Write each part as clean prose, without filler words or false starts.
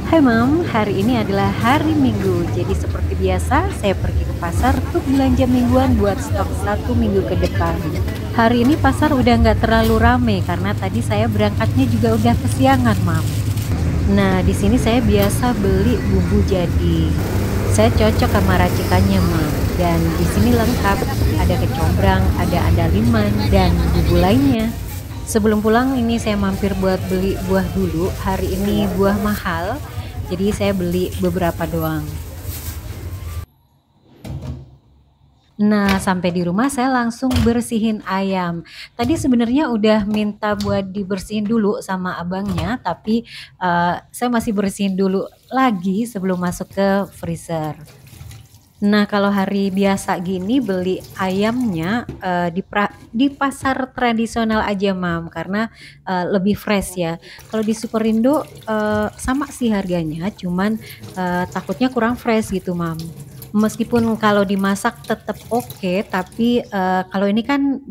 Hai Mam, hari ini adalah hari Minggu. Jadi seperti biasa, saya pergi ke pasar untuk belanja mingguan buat stok 1 minggu ke depan. Hari ini pasar udah nggak terlalu rame karena tadi saya berangkatnya juga udah kesiangan, Mam. Nah, di sini saya biasa beli bumbu jadi. Saya cocok sama racikannya, Mam. Dan di sini lengkap, ada kecombrang, ada andaliman, dan bumbu lainnya. Sebelum pulang ini saya mampir buat beli buah dulu. Hari ini buah mahal, jadi saya beli beberapa doang. Nah, sampai di rumah saya langsung bersihin ayam. Tadi sebenarnya udah minta buat dibersihin dulu sama abangnya, tapi saya masih bersihin dulu lagi sebelum masuk ke freezer. Nah, kalau hari biasa gini beli ayamnya di pasar tradisional aja, Mam, karena lebih fresh ya. Kalau di Superindo sama sih harganya, cuman takutnya kurang fresh gitu, Mam. Meskipun kalau dimasak tetap oke, tapi kalau ini kan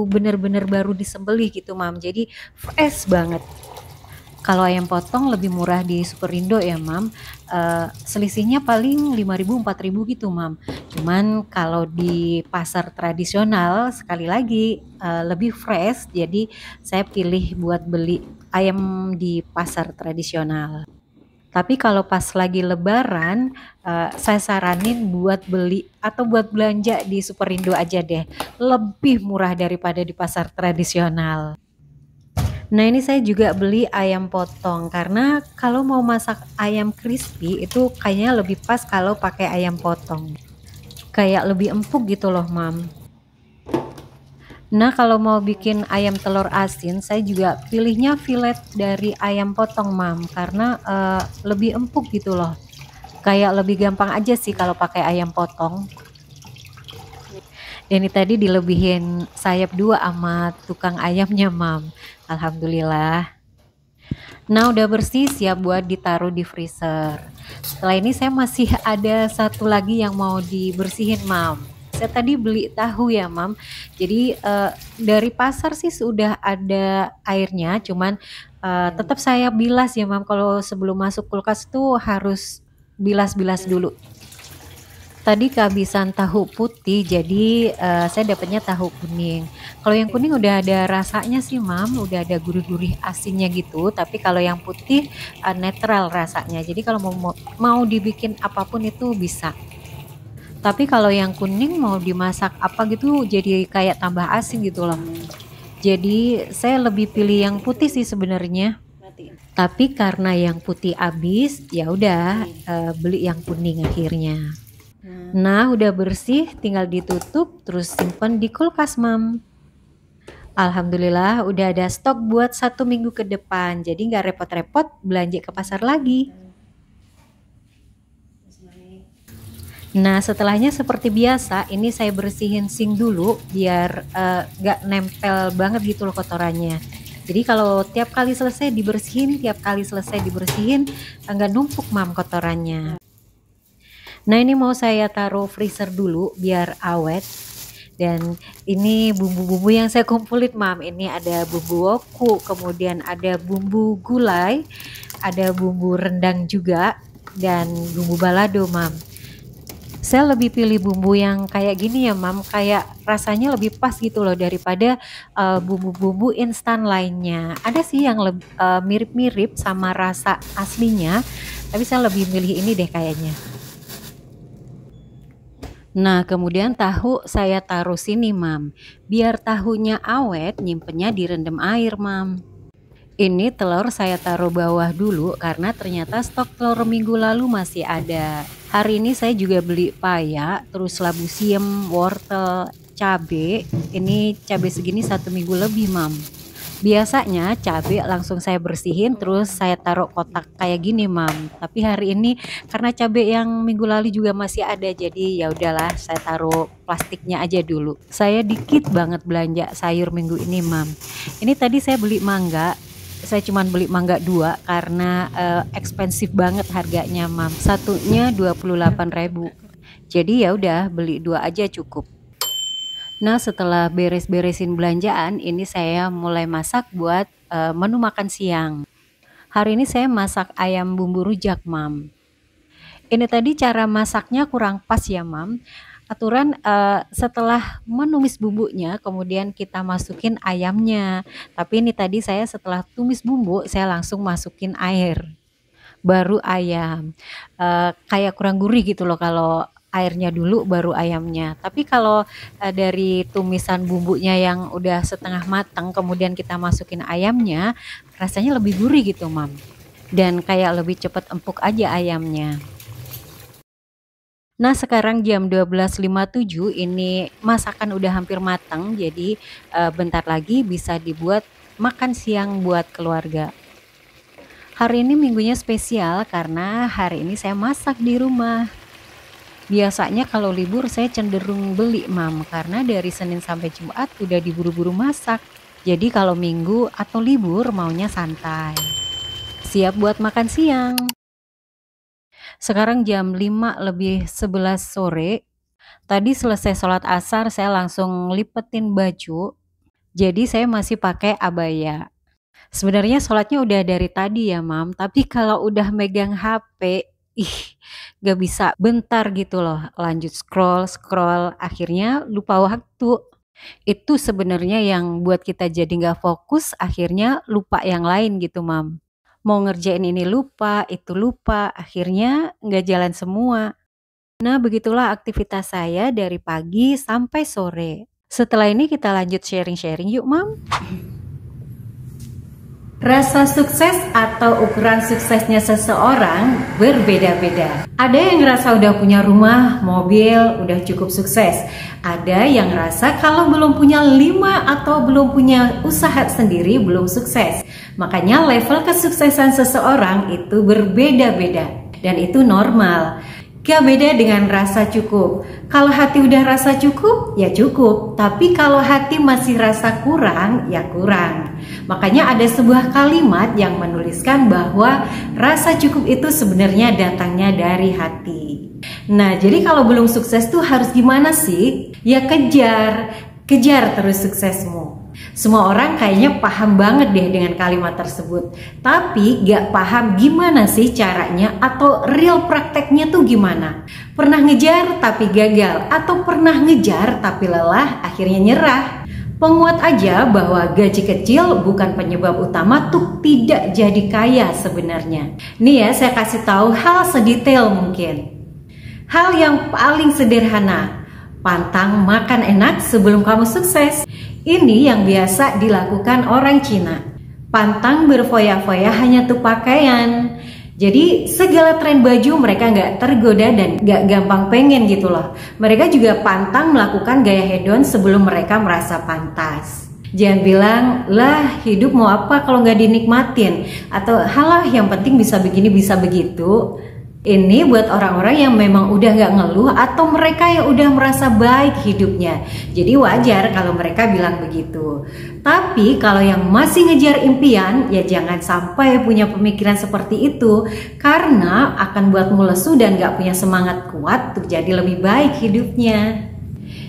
bener-bener baru disembelih gitu, Mam. Jadi fresh banget. Kalau ayam potong lebih murah di Superindo ya, Mam. Selisihnya paling 5.000 4.000 gitu, Mam. Cuman kalau di pasar tradisional sekali lagi lebih fresh, jadi saya pilih buat beli ayam di pasar tradisional. Tapi kalau pas lagi lebaran, saya saranin buat beli atau buat belanja di Superindo aja deh. Lebih murah daripada di pasar tradisional. Nah, ini saya juga beli ayam potong karena kalau mau masak ayam crispy itu kayaknya lebih pas kalau pakai ayam potong. Kayak lebih empuk gitu loh, Mam. Nah, kalau mau bikin ayam telur asin, saya juga pilihnya filet dari ayam potong, Mam, karena lebih empuk gitu loh. Kayak lebih gampang aja sih kalau pakai ayam potong. Ini tadi dilebihin sayap dua sama tukang ayamnya, Mam. Alhamdulillah. Nah, udah bersih siap buat ditaruh di freezer. Setelah ini saya masih ada satu lagi yang mau dibersihin, Mam. Saya tadi beli tahu ya, Mam. Jadi dari pasar sih sudah ada airnya, cuman tetap saya bilas ya, Mam. Kalau sebelum masuk kulkas tuh harus bilas-bilas dulu. Tadi kehabisan tahu putih, jadi saya dapatnya tahu kuning. Kalau yang kuning udah ada rasanya sih, Mam, udah ada gurih-gurih asinnya gitu. Tapi kalau yang putih netral rasanya. Jadi kalau mau dibikin apapun itu bisa. Tapi kalau yang kuning mau dimasak apa gitu jadi kayak tambah asin gitu loh. Jadi saya lebih pilih yang putih sih sebenarnya. Tapi karena yang putih habis, ya udah beli yang kuning akhirnya. Nah, udah bersih, tinggal ditutup, terus simpen di kulkas, Mam. Alhamdulillah, udah ada stok buat 1 minggu ke depan, jadi nggak repot-repot belanja ke pasar lagi. Nah, setelahnya seperti biasa, ini saya bersihin sink dulu, biar nggak nempel banget gitu loh kotorannya. Jadi kalau tiap kali selesai dibersihin, nggak numpuk, Mam, kotorannya. Nah, ini mau saya taruh freezer dulu biar awet. Dan ini bumbu-bumbu yang saya kumpulin, Mam. Ini ada bumbu woku, kemudian ada bumbu gulai, ada bumbu rendang juga, dan bumbu balado, Mam. Saya lebih pilih bumbu yang kayak gini ya, Mam. Kayak rasanya lebih pas gitu loh daripada bumbu-bumbu instan lainnya. Ada sih yang mirip-mirip sama rasa aslinya, tapi saya lebih milih ini deh kayaknya. Nah, kemudian tahu saya taruh sini, Mam. Biar tahunya awet, nyimpennya direndam air, Mam. Ini telur saya taruh bawah dulu karena ternyata stok telur minggu lalu masih ada. Hari ini saya juga beli paya, terus labu siam, wortel, cabe. Ini cabe segini 1 minggu lebih, Mam. Biasanya cabai langsung saya bersihin terus saya taruh kotak kayak gini, Mam. Tapi hari ini karena cabai yang minggu lalu juga masih ada, jadi ya udahlah saya taruh plastiknya aja dulu. Saya dikit banget belanja sayur minggu ini, Mam. Ini tadi saya beli mangga. Saya cuman beli mangga 2 karena ekspensif banget harganya, Mam. Satunya 28.000. Jadi ya udah beli 2 aja cukup. Nah, setelah beres-beresin belanjaan, ini saya mulai masak buat menu makan siang. Hari ini saya masak ayam bumbu rujak, Mam. Ini tadi cara masaknya kurang pas ya, Mam. Aturan setelah menumis bumbunya, kemudian kita masukin ayamnya. Tapi ini tadi saya setelah tumis bumbu, saya langsung masukin air, baru ayam. Kayak kurang gurih gitu loh kalau airnya dulu baru ayamnya. Tapi kalau dari tumisan bumbunya yang udah setengah matang, kemudian kita masukin ayamnya, rasanya lebih gurih gitu, Mam. Dan kayak lebih cepet empuk aja ayamnya. Nah, sekarang jam 12.57 ini masakan udah hampir matang, jadi bentar lagi bisa dibuat makan siang buat keluarga. Hari ini minggunya spesial karena hari ini saya masak di rumah. Biasanya kalau libur saya cenderung beli, Mam, karena dari Senin sampai Jumat udah diburu-buru masak. Jadi kalau minggu atau libur maunya santai. Siap buat makan siang. Sekarang jam 5:11 sore. Tadi selesai sholat asar saya langsung lipetin baju. Jadi saya masih pakai abaya. Sebenarnya sholatnya udah dari tadi ya, Mam. Tapi kalau udah megang HP, gak bisa bentar gitu loh. Lanjut scroll, akhirnya lupa waktu. Itu sebenarnya yang buat kita jadi gak fokus, akhirnya lupa yang lain gitu, Mam. Mau ngerjain ini lupa, itu lupa, akhirnya nggak jalan semua. Nah, begitulah aktivitas saya dari pagi sampai sore. Setelah ini kita lanjut sharing-sharing yuk, Mam. Rasa sukses atau ukuran suksesnya seseorang berbeda-beda. Ada yang ngerasa udah punya rumah, mobil, udah cukup sukses. Ada yang ngerasa kalau belum punya 5 atau belum punya usaha sendiri belum sukses. Makanya level kesuksesan seseorang itu berbeda-beda. Dan itu normal. Gak beda dengan rasa cukup. Kalau hati udah rasa cukup, ya cukup. Tapi kalau hati masih rasa kurang, ya kurang. Makanya ada sebuah kalimat yang menuliskan bahwa rasa cukup itu sebenarnya datangnya dari hati. Nah, jadi kalau belum sukses tuh harus gimana sih? Ya kejar terus suksesmu. Semua orang kayaknya paham banget deh dengan kalimat tersebut. Tapi gak paham gimana sih caranya atau real prakteknya tuh gimana. Pernah ngejar tapi gagal atau pernah ngejar tapi lelah akhirnya nyerah. Penguat aja bahwa gaji kecil bukan penyebab utama tuh tidak jadi kaya sebenarnya. Nih ya, saya kasih tahu hal sedetail mungkin. Hal yang paling sederhana, pantang makan enak sebelum kamu sukses. Ini yang biasa dilakukan orang Cina. Pantang berfoya-foya hanya untuk pakaian. Jadi segala tren baju mereka nggak tergoda dan nggak gampang pengen gitu loh. Mereka juga pantang melakukan gaya hedon sebelum mereka merasa pantas. Jangan bilang, lah hidup mau apa kalau nggak dinikmatin. Atau halah yang penting bisa begini bisa begitu. Ini buat orang-orang yang memang udah gak ngeluh atau mereka yang udah merasa baik hidupnya. Jadi wajar kalau mereka bilang begitu. Tapi kalau yang masih ngejar impian, ya jangan sampai punya pemikiran seperti itu. Karena akan buatmu lesu dan gak punya semangat kuat untuk jadi lebih baik hidupnya.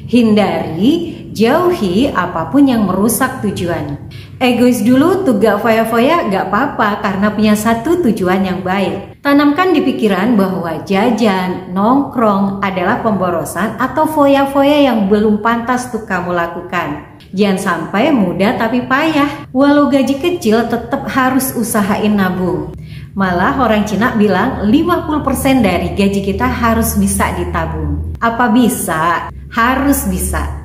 Hindari, jauhi apapun yang merusak tujuan. Egois dulu tuh gak foya-foya gak apa-apa karena punya satu tujuan yang baik. Tanamkan di pikiran bahwa jajan, nongkrong adalah pemborosan atau foya-foya yang belum pantas tuh kamu lakukan. Jangan sampai muda tapi payah. Walau gaji kecil tetap harus usahain nabung. Malah orang Cina bilang 50% dari gaji kita harus bisa ditabung. Apa bisa? Harus bisa.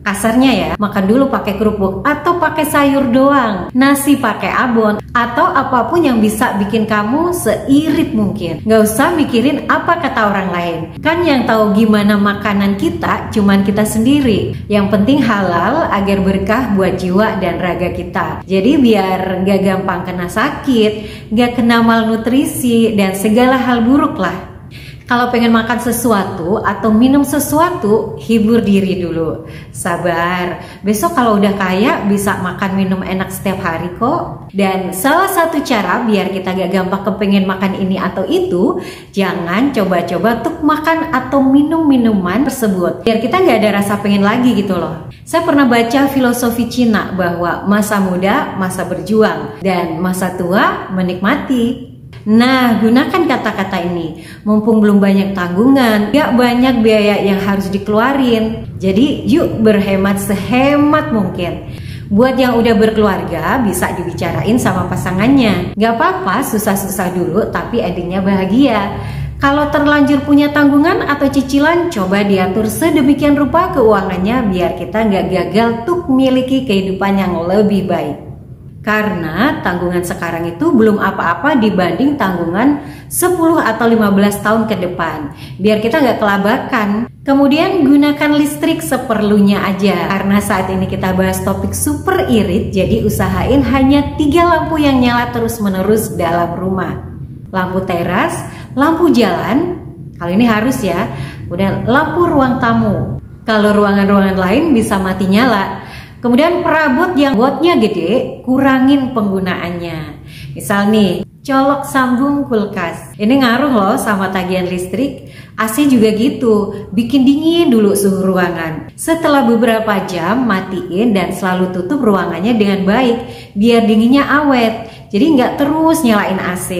Kasarnya ya, makan dulu pakai kerupuk atau pakai sayur doang, nasi pakai abon, atau apapun yang bisa bikin kamu seirit mungkin. Gak usah mikirin apa kata orang lain. Kan yang tahu gimana makanan kita cuman kita sendiri. Yang penting halal agar berkah buat jiwa dan raga kita. Jadi biar gak gampang kena sakit, gak kena malnutrisi dan segala hal buruk lah. Kalau pengen makan sesuatu atau minum sesuatu, hibur diri dulu. Sabar, besok kalau udah kaya bisa makan minum enak setiap hari kok. Dan salah satu cara biar kita gak gampang kepengen makan ini atau itu, jangan coba-coba untuk makan atau minum minuman tersebut, biar kita gak ada rasa pengen lagi gitu loh. Saya pernah baca filosofi Cina bahwa masa muda, masa berjuang, dan masa tua menikmati. Nah, gunakan kata-kata ini. Mumpung belum banyak tanggungan, gak banyak biaya yang harus dikeluarin. Jadi yuk berhemat sehemat mungkin. Buat yang udah berkeluarga bisa dibicarain sama pasangannya. Gak apa-apa susah-susah dulu tapi endingnya bahagia. Kalau terlanjur punya tanggungan atau cicilan, coba diatur sedemikian rupa keuangannya biar kita gak gagal untuk miliki kehidupan yang lebih baik. Karena tanggungan sekarang itu belum apa-apa dibanding tanggungan 10 atau 15 tahun ke depan. Biar kita nggak kelabakan. Kemudian gunakan listrik seperlunya aja. Karena saat ini kita bahas topik super irit, jadi usahain hanya 3 lampu yang nyala terus-menerus dalam rumah. Lampu teras, lampu jalan, kalau ini harus ya. Kemudian lampu ruang tamu. Kalau ruangan-ruangan lain bisa mati nyala. Kemudian perabot yang wattnya gede, kurangin penggunaannya. Misal nih, colok sambung kulkas. Ini ngaruh loh sama tagihan listrik. AC juga gitu, bikin dingin dulu suhu ruangan. Setelah beberapa jam, matiin dan selalu tutup ruangannya dengan baik, biar dinginnya awet. Jadi nggak terus nyalain AC.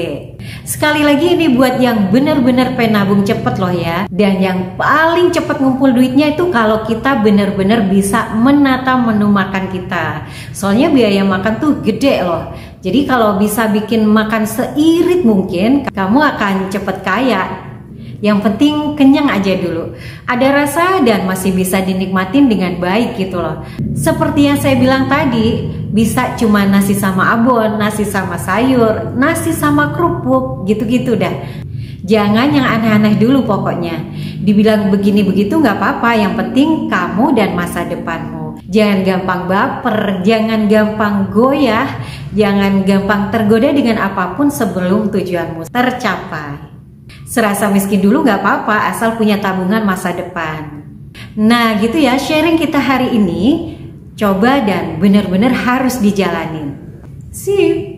Sekali lagi ini buat yang bener-bener pengen nabung cepet loh ya. Dan yang paling cepet ngumpul duitnya itu kalau kita bener-bener bisa menata menu makan kita. Soalnya biaya makan tuh gede loh. Jadi kalau bisa bikin makan seirit mungkin, kamu akan cepet kaya. Yang penting kenyang aja dulu. Ada rasa dan masih bisa dinikmatin dengan baik gitu loh. Seperti yang saya bilang tadi, bisa cuma nasi sama abon, nasi sama sayur, nasi sama kerupuk, gitu-gitu dah. Jangan yang aneh-aneh dulu pokoknya. Dibilang begini begitu nggak apa-apa, yang penting kamu dan masa depanmu. Jangan gampang baper, jangan gampang goyah, jangan gampang tergoda dengan apapun sebelum tujuanmu tercapai. Serasa miskin dulu nggak apa-apa, asal punya tabungan masa depan. Nah gitu ya sharing kita hari ini. Coba dan benar-benar harus dijalanin. See you.